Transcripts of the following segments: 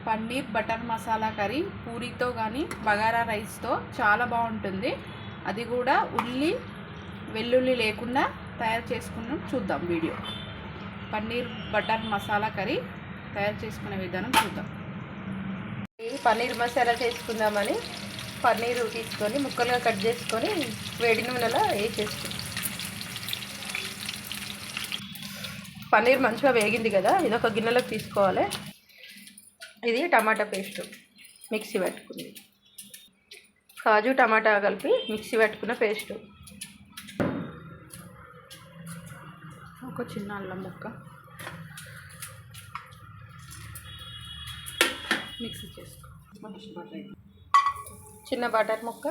Paneer butter masala curry పూరితో కానీ బగారా రైస్తో చాలా బాగుంటుంది. అది కూడా ఉల్లి వెల్లుల్లి లేకుండా తయారు చేసుకున్నాం. చూద్దాం video. Paneer butter masala curry తయారు చేసుకునే విధానం చూద్దాం. పన్నీర్ మసాలా చేసుకుందామని పన్నీరు తీసుకొని ముక్కలుగా కట్ చేసుకొని వేడి నూనెలో వేసేస్తాం. పన్నీర్ మంచిగా వేగింది కదా, ఇది ఒక గిన్నెలోకి తీసుకోవాలి. ఇది టమాటా పేస్ట్ మిక్సీ పెట్టుకుంది, కాజు టమాటా కలిపి మిక్సీ పెట్టుకున్న పేస్టు, ఒక చిన్న అల్లం ముక్క మిక్సీ చేసుకో, చిన్న బటర్ ముక్క,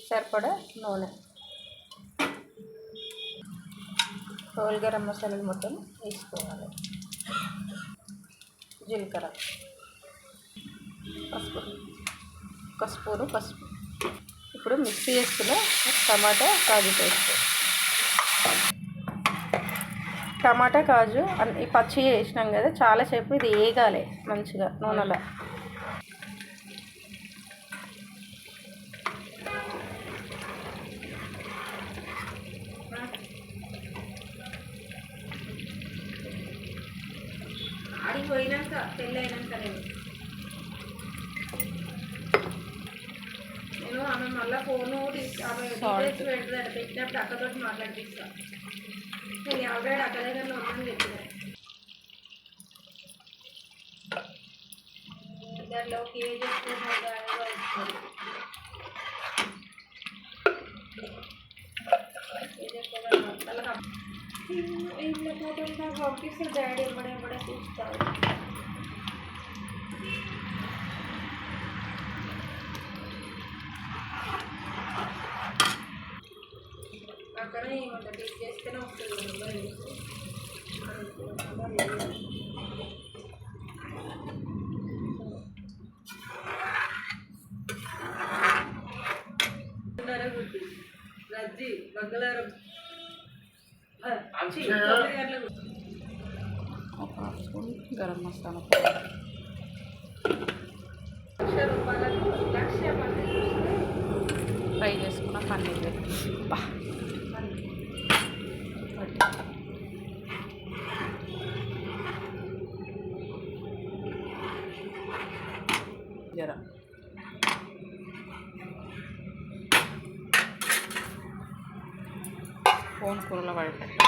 సరిపడా నూనె, హోల్ గరం మసాలాలు మొత్తం వేసుకోవాలి, జీలకర్ర, పసుపు, ఒక స్పూను పసుపు. ఇప్పుడు మిక్సీ చేసుకున్న టమాటా కాజు పేస్ట్, టమాటా కాజు ఈ పచ్చి వేసినాం కదా, చాలాసేపు ఇది వేగాలి మంచిగా నూనెలో. ఆడిపోయినాక పెళ్ళైనాక నేను ఆమె మళ్ళీ ఫోను ఆమె పెడుతుంది, పెట్టినప్పుడు అక్కతో మాట్లాడిపిస్తా. నేను ఆల్రెడీ అక్క దగ్గర ఉన్నాను చెప్పిన. ఇద్దరిలోకి ఏ చేస్తున్నారు ఇంట్లో ఫోటోలు నాకు పంపిస్తే డాడీ ఎమ్మడే చూస్తాడు. అక్కడ ఏమంటే చేస్తేనే వస్తుంది. రజ్జి మంగళవారం ఒక స్పూన్ గరం మసాలా, ఫ్రై చేసుకున్న పన్నీర్ జర ఫోన్ కూరలో పడిపోయి